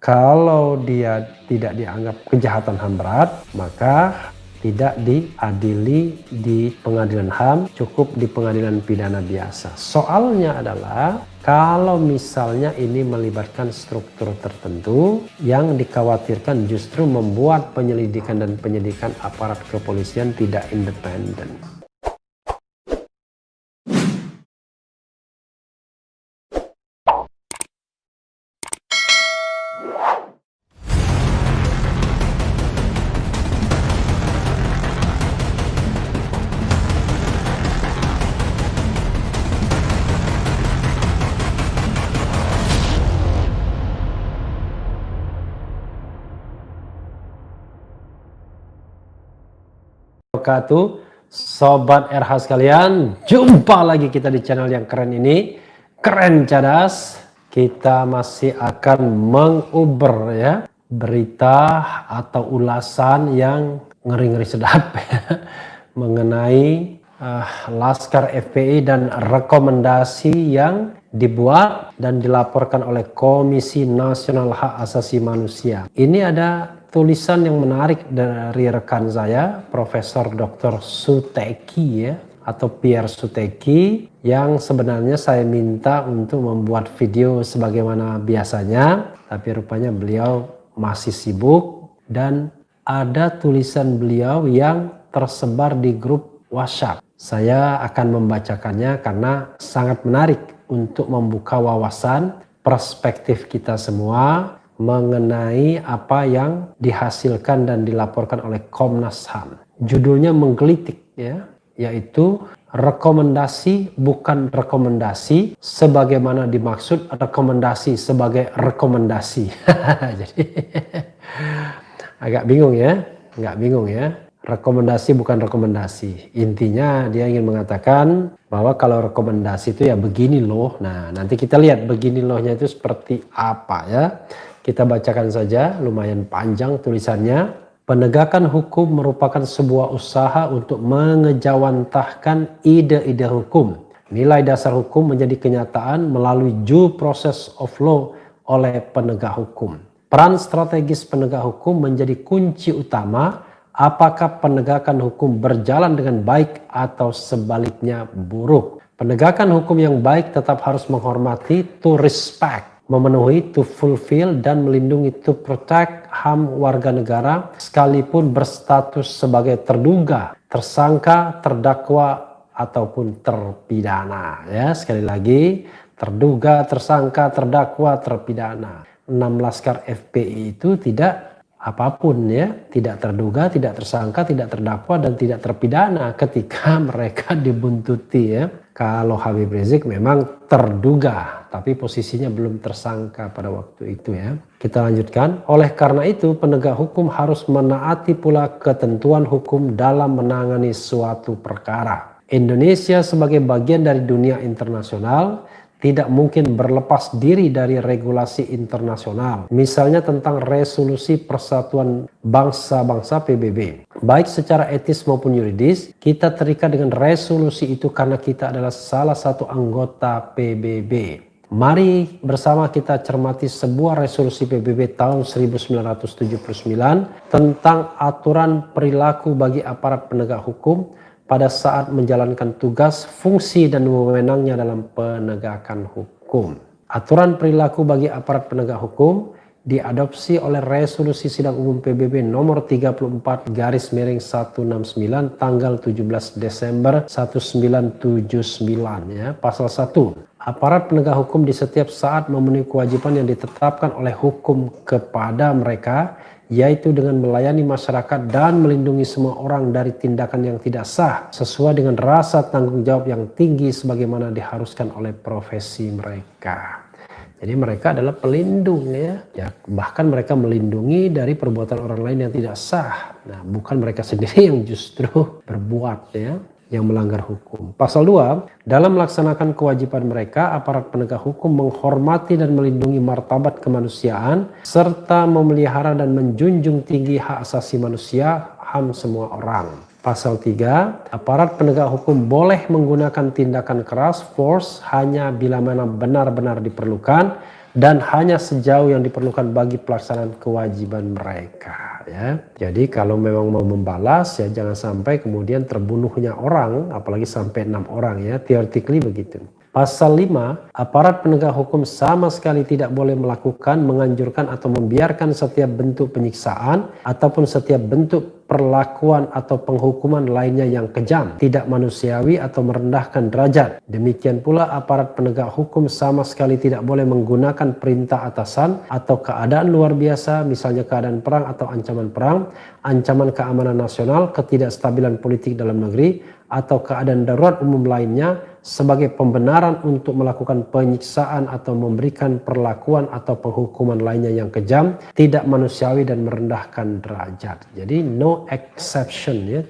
Kalau dia tidak dianggap kejahatan HAM berat, maka tidak diadili di pengadilan HAM, cukup di pengadilan pidana biasa. Soalnya adalah kalau misalnya ini melibatkan struktur tertentu yang dikhawatirkan justru membuat penyelidikan dan penyidikan aparat kepolisian tidak independen. Sobat RH sekalian, jumpa lagi kita di channel yang keren ini, Keren Cadas. Kita masih akan menguber ya berita atau ulasan yang ngeri-ngeri sedap ya, mengenai Laskar FPI dan rekomendasi yang dibuat dan dilaporkan oleh Komisi Nasional Hak Asasi Manusia. Ini ada tulisan yang menarik dari rekan saya, Profesor Dr. Suteki ya, atau Pierre Suteki, yang sebenarnya saya minta untuk membuat video sebagaimana biasanya, tapi rupanya beliau masih sibuk dan ada tulisan beliau yang tersebar di grup WhatsApp. Saya akan membacakannya karena sangat menarik untuk membuka wawasan perspektif kita semua mengenai apa yang dihasilkan dan dilaporkan oleh Komnas HAM. Judulnya menggelitik ya, yaitu rekomendasi bukan rekomendasi sebagaimana dimaksud rekomendasi sebagai rekomendasi. Jadi agak bingung ya, rekomendasi bukan rekomendasi. Intinya dia ingin mengatakan bahwa kalau rekomendasi itu ya begini loh. Nah, nanti kita lihat begini lohnya itu seperti apa ya. Kita bacakan saja, lumayan panjang tulisannya. Penegakan hukum merupakan sebuah usaha untuk mengejawantahkan ide-ide hukum. Nilai dasar hukum menjadi kenyataan melalui due process of law oleh penegak hukum. Peran strategis penegak hukum menjadi kunci utama apakah penegakan hukum berjalan dengan baik atau sebaliknya buruk. Penegakan hukum yang baik tetap harus menghormati, to respect, memenuhi, to fulfill, dan melindungi, to protect HAM warga negara sekalipun berstatus sebagai terduga, tersangka, terdakwa, ataupun terpidana. Ya, sekali lagi, terduga, tersangka, terdakwa, terpidana. 6 Laskar FPI itu tidak apapun ya, tidak terduga, tidak tersangka, tidak terdakwa, dan tidak terpidana ketika mereka dibuntuti ya. Kalau Habib Rizik memang terduga, tapi posisinya belum tersangka pada waktu itu ya. Kita lanjutkan. Oleh karena itu, penegak hukum harus menaati pula ketentuan hukum dalam menangani suatu perkara. Indonesia sebagai bagian dari dunia internasional tidak mungkin berlepas diri dari regulasi internasional, misalnya tentang resolusi Persatuan Bangsa-Bangsa PBB. Baik secara etis maupun yuridis, kita terikat dengan resolusi itu karena kita adalah salah satu anggota PBB. Mari bersama kita cermati sebuah resolusi PBB tahun 1979 tentang aturan perilaku bagi aparat penegak hukum pada saat menjalankan tugas, fungsi, dan wewenangnya dalam penegakan hukum. Aturan perilaku bagi aparat penegak hukum diadopsi oleh Resolusi Sidang Umum PBB nomor 34/169 tanggal 17 Desember 1979 ya, pasal 1. Aparat penegak hukum di setiap saat memenuhi kewajiban yang ditetapkan oleh hukum kepada mereka, yaitu dengan melayani masyarakat dan melindungi semua orang dari tindakan yang tidak sah sesuai dengan rasa tanggung jawab yang tinggi sebagaimana diharuskan oleh profesi mereka. Jadi mereka adalah pelindung ya, bahkan mereka melindungi dari perbuatan orang lain yang tidak sah. Nah, bukan mereka sendiri yang justru berbuat ya, yang melanggar hukum. Pasal 2, dalam melaksanakan kewajiban mereka, aparat penegak hukum menghormati dan melindungi martabat kemanusiaan serta memelihara dan menjunjung tinggi hak asasi manusia, HAM semua orang. Pasal 3, aparat penegak hukum boleh menggunakan tindakan keras, force, hanya bila mana benar-benar diperlukan dan hanya sejauh yang diperlukan bagi pelaksanaan kewajiban mereka, ya. Jadi kalau memang mau membalas, ya jangan sampai kemudian terbunuhnya orang, apalagi sampai 6 orang, ya, theoretically begitu. Pasal 5, aparat penegak hukum sama sekali tidak boleh melakukan, menganjurkan atau membiarkan setiap bentuk penyiksaan ataupun setiap bentuk perlakuan atau penghukuman lainnya yang kejam, tidak manusiawi atau merendahkan derajat. Demikian pula aparat penegak hukum sama sekali tidak boleh menggunakan perintah atasan atau keadaan luar biasa, misalnya keadaan perang atau ancaman perang, ancaman keamanan nasional, ketidakstabilan politik dalam negeri, atau keadaan darurat umum lainnya sebagai pembenaran untuk melakukan penyiksaan atau memberikan perlakuan atau penghukuman lainnya yang kejam, tidak manusiawi dan merendahkan derajat. Jadi no exception, ya.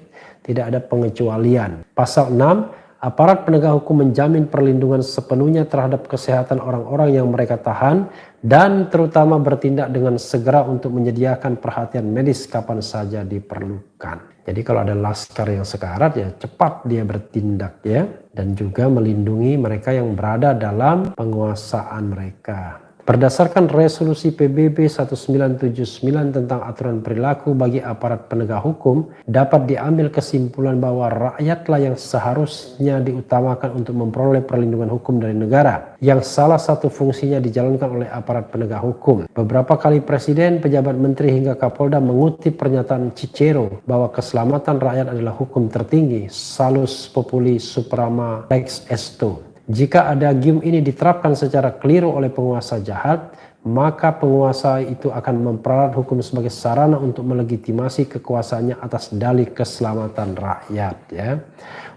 Tidak ada pengecualian. Pasal 6, aparat penegak hukum menjamin perlindungan sepenuhnya terhadap kesehatan orang-orang yang mereka tahan dan terutama bertindak dengan segera untuk menyediakan perhatian medis kapan saja diperlukan. Jadi kalau ada laskar yang sekarat, ya cepat dia bertindak, ya, dan juga melindungi mereka yang berada dalam penguasaan mereka. Berdasarkan resolusi PBB 1979 tentang aturan perilaku bagi aparat penegak hukum, dapat diambil kesimpulan bahwa rakyatlah yang seharusnya diutamakan untuk memperoleh perlindungan hukum dari negara, yang salah satu fungsinya dijalankan oleh aparat penegak hukum. Beberapa kali Presiden, pejabat menteri hingga Kapolda mengutip pernyataan Cicero bahwa keselamatan rakyat adalah hukum tertinggi, salus populi suprema lex esto. Jika adagium ini diterapkan secara keliru oleh penguasa jahat, maka penguasa itu akan memperalat hukum sebagai sarana untuk melegitimasi kekuasaannya atas dalih keselamatan rakyat, ya.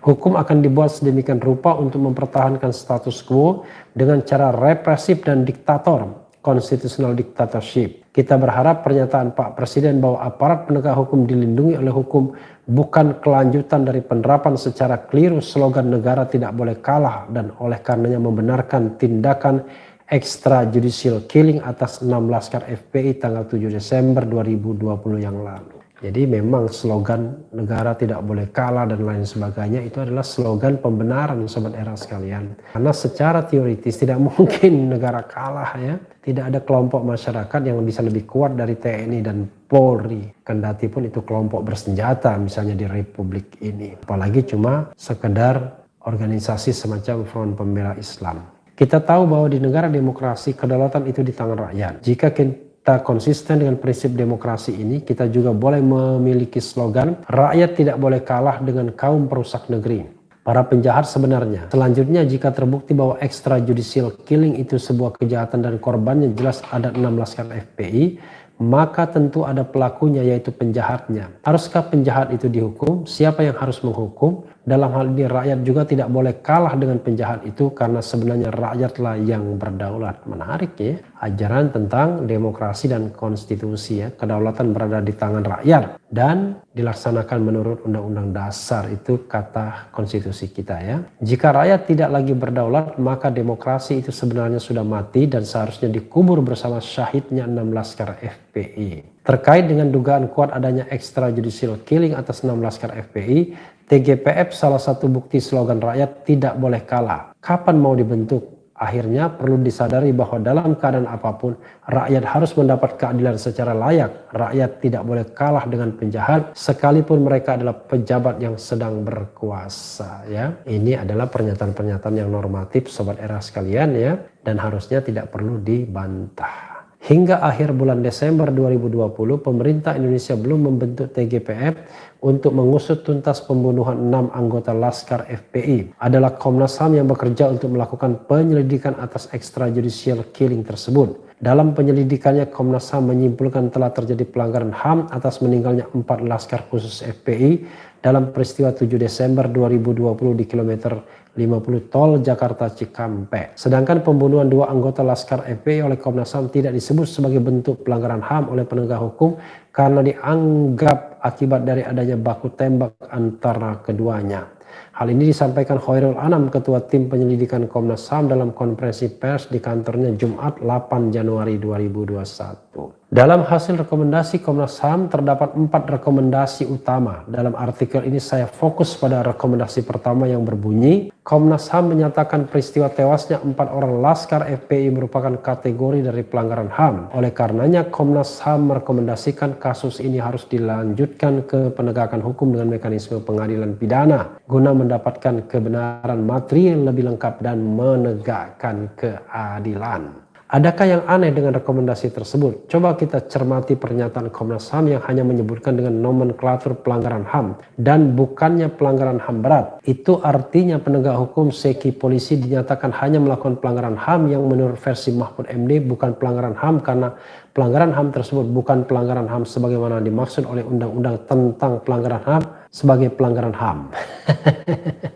Hukum akan dibuat sedemikian rupa untuk mempertahankan status quo dengan cara represif dan diktator, constitutional dictatorship. Kita berharap pernyataan Pak Presiden bahwa aparat penegak hukum dilindungi oleh hukum bukan kelanjutan dari penerapan secara keliru slogan negara tidak boleh kalah dan oleh karenanya membenarkan tindakan extrajudicial killing atas 6 laskar FPI tanggal 7 Desember 2020 yang lalu. Jadi memang slogan negara tidak boleh kalah dan lain sebagainya itu adalah slogan pembenaran, sobat era sekalian. Karena secara teoritis tidak mungkin negara kalah, ya. Tidak ada kelompok masyarakat yang bisa lebih kuat dari TNI dan Polri. Kendati pun itu kelompok bersenjata misalnya di Republik ini. Apalagi cuma sekedar organisasi semacam Front Pembela Islam. Kita tahu bahwa di negara demokrasi kedaulatan itu di tangan rakyat. Jika kita konsisten dengan prinsip demokrasi ini, kita juga boleh memiliki slogan rakyat tidak boleh kalah dengan kaum perusak negeri, para penjahat sebenarnya. Selanjutnya, jika terbukti bahwa extrajudicial killing itu sebuah kejahatan dan korbannya jelas ada 6 laskar FPI, maka tentu ada pelakunya, yaitu penjahatnya. Haruskah penjahat itu dihukum? Siapa yang harus menghukum? Dalam hal ini rakyat juga tidak boleh kalah dengan penjahat itu karena sebenarnya rakyatlah yang berdaulat. Menarik, ya. Ajaran tentang demokrasi dan konstitusi, ya. Kedaulatan berada di tangan rakyat dan dilaksanakan menurut Undang-Undang Dasar, itu kata konstitusi kita, ya. Jika rakyat tidak lagi berdaulat, maka demokrasi itu sebenarnya sudah mati dan seharusnya dikubur bersama syahidnya 6 laskar FPI. Terkait dengan dugaan kuat adanya extrajudicial killing atas 6 laskar FPI, TGPF salah satu bukti slogan rakyat tidak boleh kalah. Kapan mau dibentuk? Akhirnya perlu disadari bahwa dalam keadaan apapun, rakyat harus mendapat keadilan secara layak. Rakyat tidak boleh kalah dengan penjahat, sekalipun mereka adalah pejabat yang sedang berkuasa, ya. Ini adalah pernyataan-pernyataan yang normatif, sobat era sekalian, ya, dan harusnya tidak perlu dibantah. Hingga akhir bulan Desember 2020, pemerintah Indonesia belum membentuk TGPF untuk mengusut tuntas pembunuhan 6 anggota Laskar FPI. Adalah Komnas HAM yang bekerja untuk melakukan penyelidikan atas extrajudicial killing tersebut. Dalam penyelidikannya, Komnas HAM menyimpulkan telah terjadi pelanggaran HAM atas meninggalnya 4 Laskar khusus FPI dalam peristiwa 7 Desember 2020 di kilometer 50 tol Jakarta Cikampek. Sedangkan pembunuhan 2 anggota Laskar FPI oleh Komnas HAM tidak disebut sebagai bentuk pelanggaran HAM oleh penegak hukum karena dianggap akibat dari adanya baku tembak antara keduanya. Hal ini disampaikan Khairul Anam, Ketua Tim Penyelidikan Komnas HAM dalam konferensi pers di kantornya Jumat 8 Januari 2021. Dalam hasil rekomendasi Komnas HAM terdapat 4 rekomendasi utama. Dalam artikel ini saya fokus pada rekomendasi pertama yang berbunyi, Komnas HAM menyatakan peristiwa tewasnya 4 orang Laskar FPI merupakan kategori dari pelanggaran HAM. Oleh karenanya Komnas HAM merekomendasikan kasus ini harus dilanjutkan ke penegakan hukum dengan mekanisme pengadilan pidana guna mendapatkan kebenaran material lebih lengkap dan menegakkan keadilan. Adakah yang aneh dengan rekomendasi tersebut? Coba kita cermati pernyataan Komnas HAM yang hanya menyebutkan dengan nomenklatur pelanggaran HAM dan bukannya pelanggaran HAM berat. Itu artinya penegak hukum seki polisi dinyatakan hanya melakukan pelanggaran HAM yang menurut versi Mahfud MD bukan pelanggaran HAM karena pelanggaran HAM tersebut bukan pelanggaran HAM sebagaimana dimaksud oleh Undang-Undang tentang pelanggaran HAM sebagai pelanggaran HAM.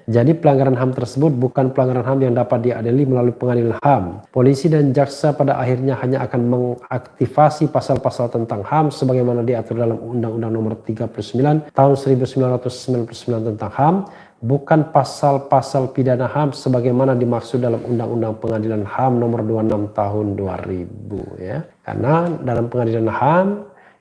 Jadi pelanggaran HAM tersebut bukan pelanggaran HAM yang dapat diadili melalui pengadilan HAM. Polisi dan jaksa pada akhirnya hanya akan mengaktifasi pasal-pasal tentang HAM sebagaimana diatur dalam Undang-Undang Nomor 39 Tahun 1999 tentang HAM, bukan pasal-pasal pidana HAM sebagaimana dimaksud dalam Undang-Undang Pengadilan HAM Nomor 26 Tahun 2000 ya. Karena dalam pengadilan HAM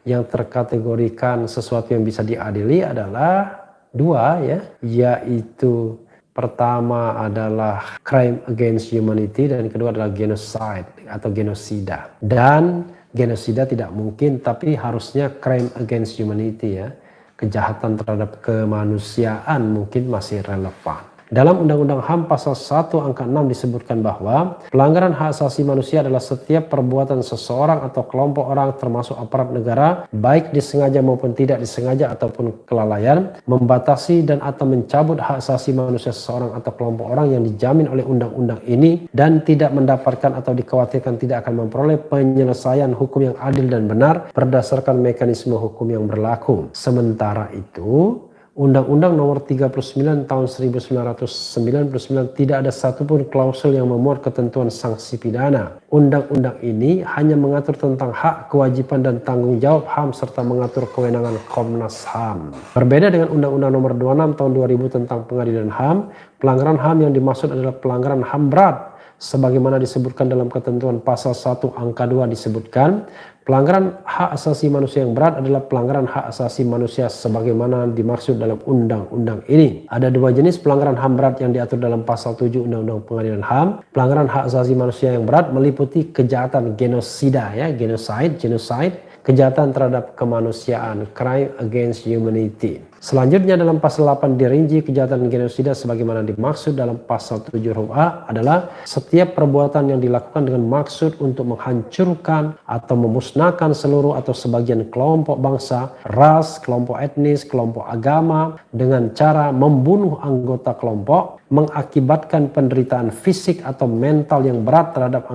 yang terkategorikan sesuatu yang bisa diadili adalah 2 ya, yaitu pertama adalah crime against humanity dan kedua adalah genocide atau genosida. Dan genosida tidak mungkin, tapi harusnya crime against humanity ya. Kejahatan terhadap kemanusiaan mungkin masih relevan. Dalam Undang-Undang HAM pasal 1 angka 6 disebutkan bahwa pelanggaran hak asasi manusia adalah setiap perbuatan seseorang atau kelompok orang termasuk aparat negara baik disengaja maupun tidak disengaja ataupun kelalaian membatasi dan atau mencabut hak asasi manusia seseorang atau kelompok orang yang dijamin oleh undang-undang ini dan tidak mendapatkan atau dikhawatirkan tidak akan memperoleh penyelesaian hukum yang adil dan benar berdasarkan mekanisme hukum yang berlaku. Sementara itu, Undang-Undang Nomor 39 Tahun 1999 tidak ada satupun klausul yang memuat ketentuan sanksi pidana. Undang-undang ini hanya mengatur tentang hak, kewajiban, dan tanggung jawab HAM serta mengatur kewenangan Komnas HAM. Berbeda dengan Undang-Undang Nomor 26 Tahun 2000 tentang Pengadilan HAM, pelanggaran HAM yang dimaksud adalah pelanggaran HAM berat. Sebagaimana disebutkan dalam ketentuan pasal 1 angka 2 disebutkan, pelanggaran hak asasi manusia yang berat adalah pelanggaran hak asasi manusia sebagaimana dimaksud dalam undang-undang ini. Ada 2 jenis pelanggaran HAM berat yang diatur dalam pasal 7 Undang-Undang Pengadilan HAM. Pelanggaran hak asasi manusia yang berat meliputi kejahatan genosida ya, genocide, kejahatan terhadap kemanusiaan, crime against humanity. Selanjutnya dalam pasal 8 dirinci kejahatan genosida sebagaimana dimaksud dalam pasal 7 huruf A adalah setiap perbuatan yang dilakukan dengan maksud untuk menghancurkan atau memusnahkan seluruh atau sebagian kelompok bangsa, ras, kelompok etnis, kelompok agama dengan cara membunuh anggota kelompok, mengakibatkan penderitaan fisik atau mental yang berat terhadap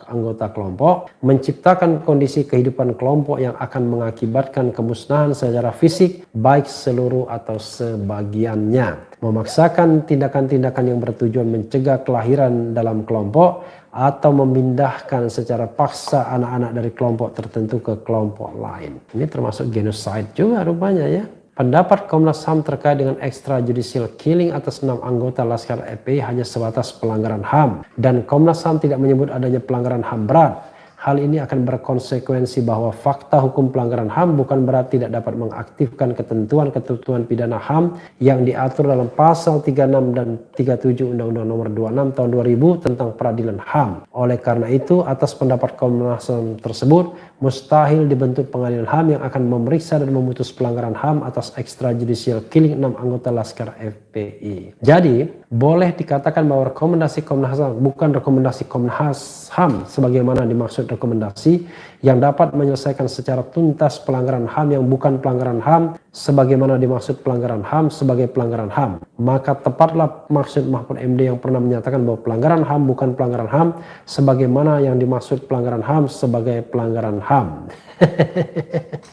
anggota kelompok, menciptakan kondisi kehidupan kelompok yang akan mengakibatkan kemusnahan secara fisik baik seluruh atau sebagiannya, memaksakan tindakan-tindakan yang bertujuan mencegah kelahiran dalam kelompok atau memindahkan secara paksa anak-anak dari kelompok tertentu ke kelompok lain. Ini termasuk genocide juga rupanya ya. Pendapat Komnas HAM terkait dengan extrajudicial killing atas 6 anggota Laskar FPI hanya sebatas pelanggaran HAM dan Komnas HAM tidak menyebut adanya pelanggaran HAM berat. Hal ini akan berkonsekuensi bahwa fakta hukum pelanggaran HAM bukan berarti tidak dapat mengaktifkan ketentuan-ketentuan pidana HAM yang diatur dalam pasal 36 dan 37 Undang-Undang Nomor 26 Tahun 2000 tentang Peradilan HAM. Oleh karena itu, atas pendapat Komnas HAM tersebut, mustahil dibentuk pengadilan HAM yang akan memeriksa dan memutus pelanggaran HAM atas extrajudicial killing 6 anggota Laskar FPI. Jadi, boleh dikatakan bahwa rekomendasi Komnas HAM bukan rekomendasi Komnas HAM sebagaimana dimaksud rekomendasi yang dapat menyelesaikan secara tuntas pelanggaran HAM yang bukan pelanggaran HAM sebagaimana dimaksud pelanggaran HAM sebagai pelanggaran HAM. Maka tepatlah maksud Mahfud MD yang pernah menyatakan bahwa pelanggaran HAM bukan pelanggaran HAM sebagaimana yang dimaksud pelanggaran HAM sebagai pelanggaran HAM.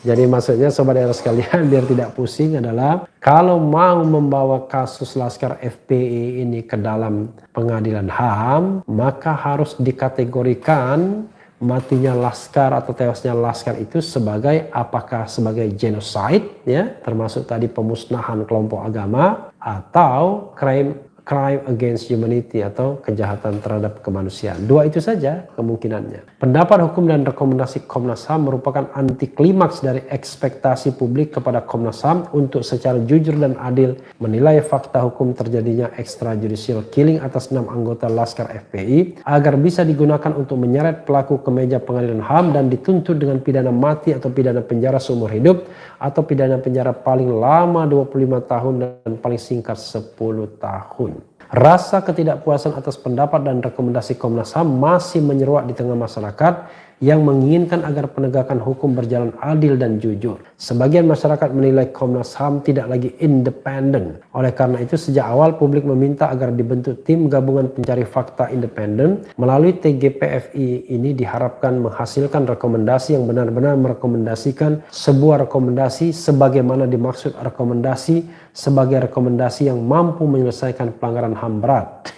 Jadi maksudnya sobat daerah sekalian biar tidak pusing adalah kalau mau membawa kasus Laskar FPI ini ke dalam pengadilan HAM maka harus dikategorikan matinya Laskar atau tewasnya Laskar itu sebagai apakah sebagai genocide ya termasuk tadi pemusnahan kelompok agama atau crime crime against humanity atau kejahatan terhadap kemanusiaan. Dua itu saja kemungkinannya. Pendapat hukum dan rekomendasi Komnas HAM merupakan anti klimaks dari ekspektasi publik kepada Komnas HAM untuk secara jujur dan adil menilai fakta hukum terjadinya extrajudicial killing atas 6 anggota Laskar FPI agar bisa digunakan untuk menyeret pelaku ke meja pengadilan HAM dan dituntut dengan pidana mati atau pidana penjara seumur hidup atau pidana penjara paling lama 25 tahun dan paling singkat 10 tahun. Rasa ketidakpuasan atas pendapat dan rekomendasi Komnas HAM masih menyeruak di tengah masyarakat yang menginginkan agar penegakan hukum berjalan adil dan jujur. Sebagian masyarakat menilai Komnas HAM tidak lagi independen. Oleh karena itu sejak awal publik meminta agar dibentuk tim gabungan pencari fakta independen. Melalui TGPFI ini diharapkan menghasilkan rekomendasi yang benar-benar merekomendasikan sebuah rekomendasi sebagaimana dimaksud rekomendasi sebagai rekomendasi yang mampu menyelesaikan pelanggaran HAM berat.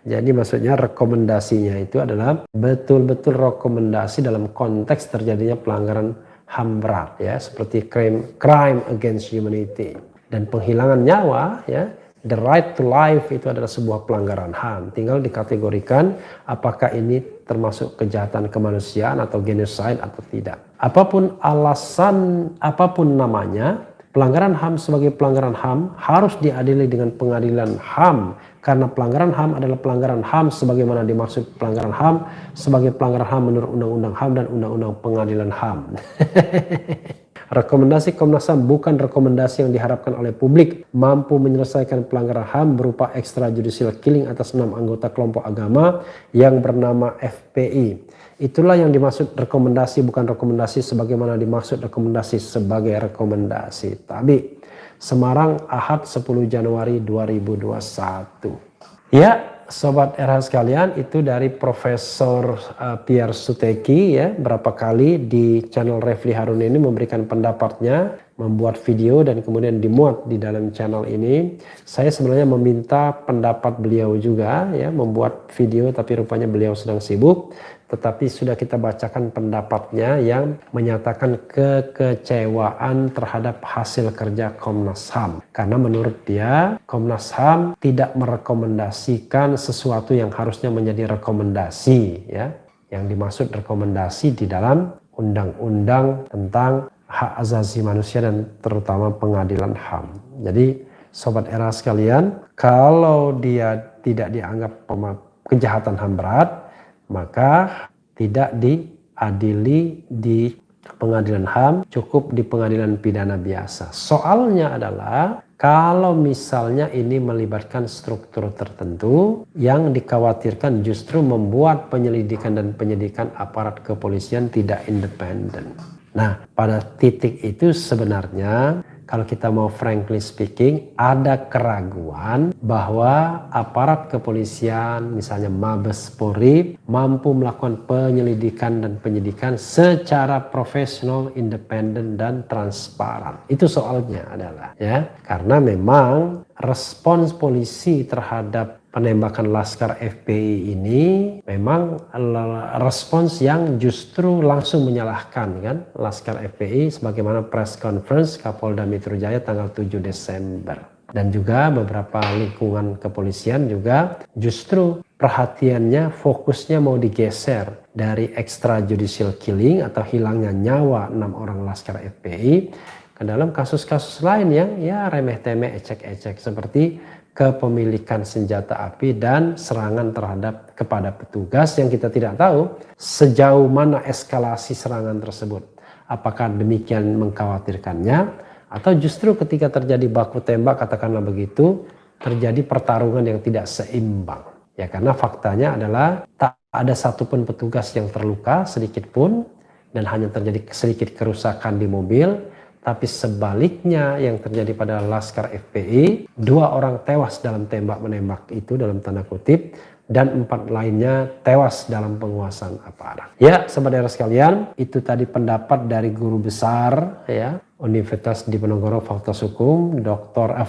Jadi maksudnya rekomendasinya itu adalah betul-betul rekomendasi dalam konteks terjadinya pelanggaran HAM berat ya, seperti crime against humanity dan penghilangan nyawa ya. The right to life itu adalah sebuah pelanggaran HAM. Tinggal dikategorikan apakah ini termasuk kejahatan kemanusiaan atau genocide atau tidak. Apapun alasan, apapun namanya, pelanggaran HAM sebagai pelanggaran HAM harus diadili dengan pengadilan HAM karena pelanggaran HAM adalah pelanggaran HAM sebagaimana dimaksud pelanggaran HAM sebagai pelanggaran HAM menurut Undang-Undang HAM dan Undang-Undang Pengadilan HAM. Rekomendasi Komnas HAM bukan rekomendasi yang diharapkan oleh publik mampu menyelesaikan pelanggaran HAM berupa extrajudicial killing atas 6 anggota kelompok agama yang bernama FPI. Itulah yang dimaksud rekomendasi, bukan rekomendasi sebagaimana dimaksud rekomendasi sebagai rekomendasi. Tabi, Semarang, Ahad 10 Januari 2021. Ya, Sobat RH sekalian, itu dari Profesor Pierre Suteki ya, berapa kali di channel Refli Harun ini memberikan pendapatnya, membuat video dan kemudian dimuat di dalam channel ini. Saya sebenarnya meminta pendapat beliau juga ya, membuat video tapi rupanya beliau sedang sibuk. Tetapi sudah kita bacakan pendapatnya yang menyatakan kekecewaan terhadap hasil kerja Komnas HAM. Karena menurut dia Komnas HAM tidak merekomendasikan sesuatu yang harusnya menjadi rekomendasi ya. Yang dimaksud rekomendasi di dalam undang-undang tentang hak asasi manusia dan terutama pengadilan HAM. Jadi Sobat Era sekalian, kalau dia tidak dianggap kejahatan HAM berat, maka tidak diadili di pengadilan HAM, cukup di pengadilan pidana biasa. Soalnya adalah kalau misalnya ini melibatkan struktur tertentu yang dikhawatirkan justru membuat penyelidikan dan penyidikan aparat kepolisian tidak independen. Nah, pada titik itu sebenarnya kalau kita mau frankly speaking, ada keraguan bahwa aparat kepolisian, misalnya Mabes Polri, mampu melakukan penyelidikan dan penyidikan secara profesional, independen, dan transparan. Itu soalnya adalah ya, karena memang respons polisi terhadap penembakan Laskar FPI ini memang respons yang justru langsung menyalahkan kan Laskar FPI sebagaimana press conference Kapolda Metro Jaya tanggal 7 Desember. Dan juga beberapa lingkungan kepolisian juga justru perhatiannya fokusnya mau digeser dari extrajudicial killing atau hilangnya nyawa 6 orang Laskar FPI ke dalam kasus-kasus lain yang ya remeh-temeh, ecek-ecek seperti kepemilikan senjata api dan serangan terhadap kepada petugas yang kita tidak tahu sejauh mana eskalasi serangan tersebut. Apakah demikian mengkhawatirkannya atau justru ketika terjadi baku tembak katakanlah begitu terjadi pertarungan yang tidak seimbang. Ya karena faktanya adalah tak ada satupun petugas yang terluka sedikit pun dan hanya terjadi sedikit kerusakan di mobil. Tapi sebaliknya yang terjadi pada Laskar FPI, 2 orang tewas dalam tembak-menembak itu dalam tanda kutip, dan 4 lainnya tewas dalam penguasaan aparat. Ya, saudara sekalian, itu tadi pendapat dari guru besar ya Universitas Diponegoro Fakultas Hukum,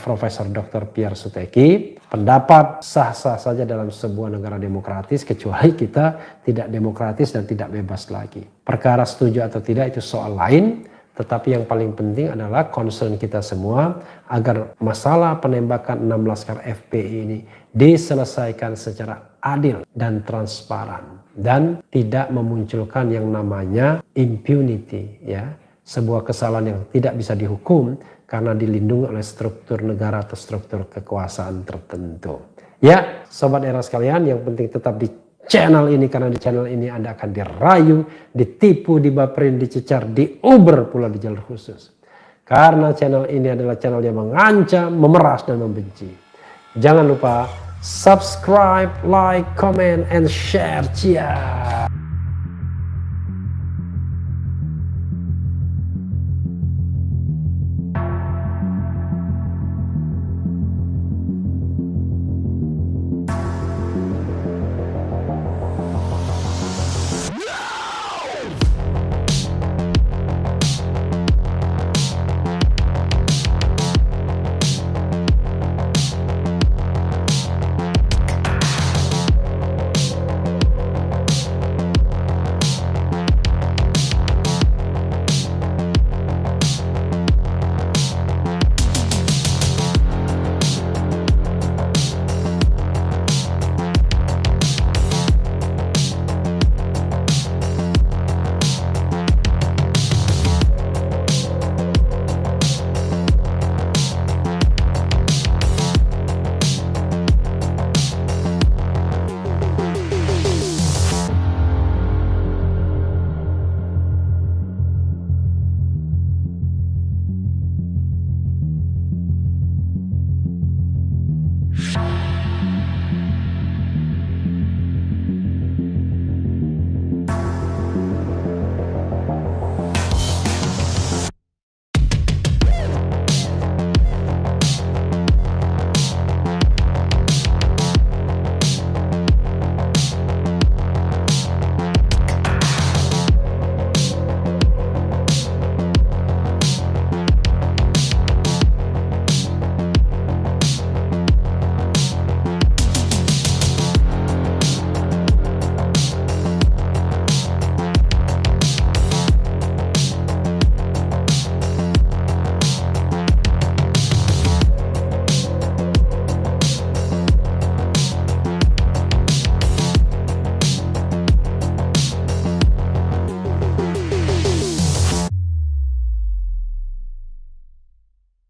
Profesor Dr. Pierre Suteki. Pendapat sah-sah saja dalam sebuah negara demokratis kecuali kita tidak demokratis dan tidak bebas lagi. Perkara setuju atau tidak itu soal lain. Tetapi yang paling penting adalah concern kita semua agar masalah penembakan 6 laskar FPI ini diselesaikan secara adil dan transparan dan tidak memunculkan yang namanya impunity, ya, sebuah kesalahan yang tidak bisa dihukum karena dilindungi oleh struktur negara atau struktur kekuasaan tertentu. Ya, sobat era sekalian, yang penting tetap di channel ini, karena di channel ini Anda akan dirayu, ditipu, dibaperin, dicecar, diuber pula di jalur khusus. Karena channel ini adalah channel yang mengancam, memeras, dan membenci. Jangan lupa subscribe, like, comment, and share. Cia.